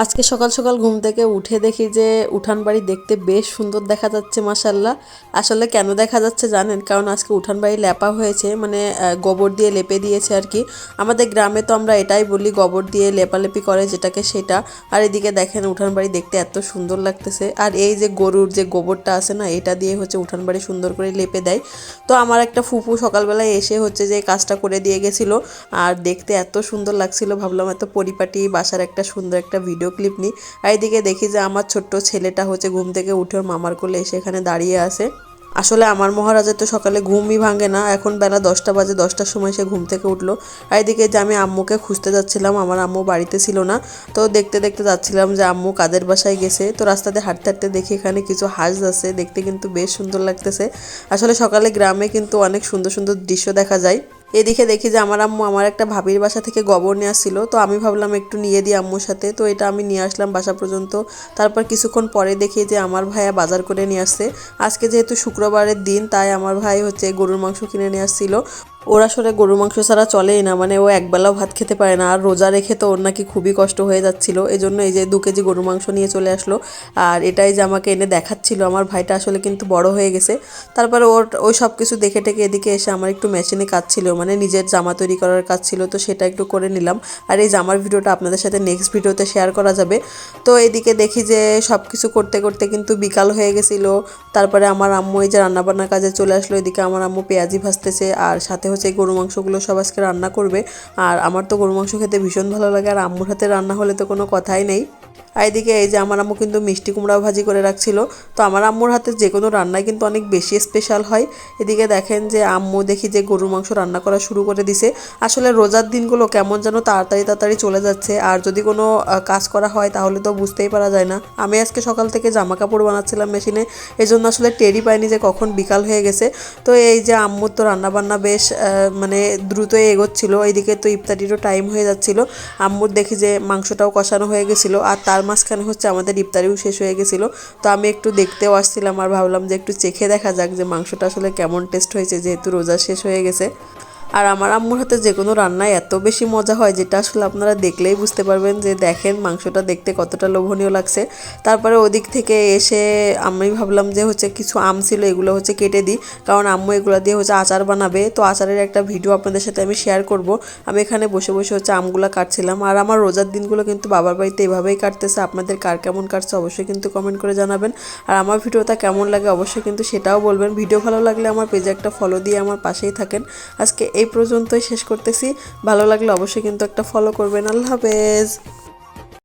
আজকে সকাল সকাল ঘুম থেকে উঠে দেখি যে উঠান বাড়ি দেখতে বেশ সুন্দর দেখা যাচ্ছে মাশাল্লাহ। আসলে কেন দেখা যাচ্ছে জানেন? কারণ আজকে উঠান বাড়ি লেপা হয়েছে, মানে গোবর দিয়ে লেপে দিয়েছে আর কি। আমাদের গ্রামে তো আমরা এটাই বলি, গোবর দিয়ে লেপালেপি করে যেটাকে সেটা। আর এদিকে দেখেন উঠান বাড়ি দেখতে এত সুন্দর লাগতেছে। আর এই যে গরুর যে গোবরটা আছে না, এটা দিয়ে হচ্ছে উঠান বাড়ি সুন্দর করে লেপে দেয়। তো আমার একটা ফুপু সকালবেলায় এসে হচ্ছে যে কাজটা করে দিয়ে গেছিলো। আর দেখতে এত সুন্দর লাগছিল, ভাবলাম এত পরিপাটি বাসার একটা সুন্দর একটা ভিডিও ক্লিপ নিই। আর এদিকে দেখি যে আমার ছোট্ট ছেলেটা হচ্ছে ঘুম থেকে উঠে ওর মামার কোলে এসে এখানে দাঁড়িয়ে আছে। আসলে আমার মহারাজের তো সকালে ঘুমই ভাঙে না, এখন বেলা 10টা বাজে, 10টার সময় সে ঘুম থেকে উঠলো। আর এদিকে যে আমি আম্মুকে খুঁজতে যাচ্ছিলাম, আমার আম্মু বাড়িতে ছিল না। তো দেখতে দেখতে যাচ্ছিলাম যে আম্মু কাদের বাসায় গেছে। তো রাস্তাতে হাঁটতে হাঁটতে দেখি এখানে কিছু হাঁস আছে, দেখতে কিন্তু বেশ সুন্দর লাগতেছে। আসলে সকালে গ্রামে কিন্তু অনেক সুন্দর সুন্দর দৃশ্য দেখা যায়। এদিকে দেখি যে আমার আম্মু আমার একটা ভাবির বাসা থেকে গোবর নিয়ে আসছিল, তো আমি ভাবলাম একটু নিয়ে দিই আম্মুর সাথে। তো এটা আমি নিয়ে আসলাম বাসা পর্যন্ত। তারপর কিছুক্ষণ পরে দেখি যে আমার ভাইয়া বাজার করে নিয়ে আসছে। আজকে যেহেতু শুক্রবারের দিন, তাই আমার ভাই হচ্ছে গরুর মাংস কিনে নিয়ে আসছিল। ওর আসলে গরুর মাংস ছাড়া চলেই না, মানে ও একবেলাও ভাত খেতে পারে না। আর রোজা রেখে তো ওর নাকি খুবই কষ্ট হয়ে যাচ্ছিল, এজন্য এই যে 2 কেজি গরুর মাংস নিয়ে চলে আসলো। আর এটাই যে আমাকে এনে দেখাচ্ছিল। আমার ভাইটা আসলে কিন্তু বড় হয়ে গেছে। তারপরে ওই সব কিছু দেখে টেকে এদিকে এসে আমার একটু মেশিনে কাজ ছিল, মানে নিজের জামা তৈরি করার কাজ ছিল, তো সেটা একটু করে নিলাম। আর এই জামার ভিডিওটা আপনাদের সাথে নেক্সট ভিডিওতে শেয়ার করা যাবে। তো এদিকে দেখি যে সব কিছু করতে করতে কিন্তু বিকাল হয়ে গেছিল। তারপরে আমার আম্মু এই যে রান্নাবান্নার কাজে চলে আসলো। এদিকে আমার আম্মু পেঁয়াজি ভাজতেছে, আর সাথে হচ্ছে গরু মাংসগুলো সব আজকে রান্না করবে। আর আমার তো গরু মাংস খেতে ভীষণ ভালো লাগে, আর আম্মুর হাতে রান্না হলে তো কোনো কথাই নেই। আর এদিকে এই যে আমার আম্মু কিন্তু মিষ্টি কুমড়াও ভাজি করে রাখছিল। তো আমার আম্মুর হাতে যে কোনো রান্নাই কিন্তু অনেক বেশি স্পেশাল হয়। এদিকে দেখেন যে আম্মু দেখি যে গরুর মাংস রান্না করা শুরু করে দিছে। আসলে রোজার দিনগুলো কেমন যেন তাড়াতাড়ি তাড়াতাড়ি চলে যাচ্ছে, আর যদি কোনো কাজ করা হয় তাহলে তো বুঝতেই পারা যায় না। আমি আজকে সকাল থেকে জামা কাপড় বানাচ্ছিলাম মেশিনে, এজন্য আসলে টেরই পাইনি যে কখন বিকাল হয়ে গেছে। তো এই যে আম্মুর তো রান্নাবান্না বেশ মানে দ্রুতই এগোচ্ছিল। এইদিকে তো ইফতারিরও টাইম হয়ে যাচ্ছিল। আম্মুর দেখি যে মাংসটাও কষানো হয়ে গেছিলো, আর তার মাঝখানে হচ্ছে আমাদের ইফতারিও শেষ হয়ে গেছিলো। তো আমি একটু দেখতেও আসছিলাম, আর ভাবলাম যে একটু চেখে দেখা যাক যে মাংসটা আসলে কেমন টেস্ট হয়েছে, যেহেতু রোজা শেষ হয়ে গেছে। আর আমার আম্মুর হাতে যে কোনো রান্নায় এত বেশি মজা হয়, যেটা আসলে আপনারা দেখলেই বুঝতে পারবেন। যে দেখেন মাংসটা দেখতে কতটা লোভনীয় লাগছে। তারপরে ওদিক থেকে এসে আমি ভাবলাম যে হচ্ছে কিছু আম ছিল, এগুলো হচ্ছে কেটে দিই, কারণ আম্মু এগুলো দিয়ে হচ্ছে আচার বানাবে। তো আচারের একটা ভিডিও আপনাদের সাথে আমি শেয়ার করব। আমি এখানে বসে বসে হচ্ছে আমগুলো কাটছিলাম। আর আমার রোজার দিনগুলো কিন্তু বাবার বাড়িতে এভাবেই কাটতেছে। আপনাদের কার কেমন কাটছে অবশ্যই কিন্তু কমেন্ট করে জানাবেন। আর আমার ভিডিওটা কেমন লাগে অবশ্যই কিন্তু সেটাও বলবেন। ভিডিও ভালো লাগলে আমার পেজে একটা ফলো দিয়ে আমার পাশেই থাকেন। আজকে এই পর্যন্তই শেষ করতেছি। ভালো লাগলে অবশ্যই কিন্তু একটা ফলো করবেন। আল্লাহ হাফেজ।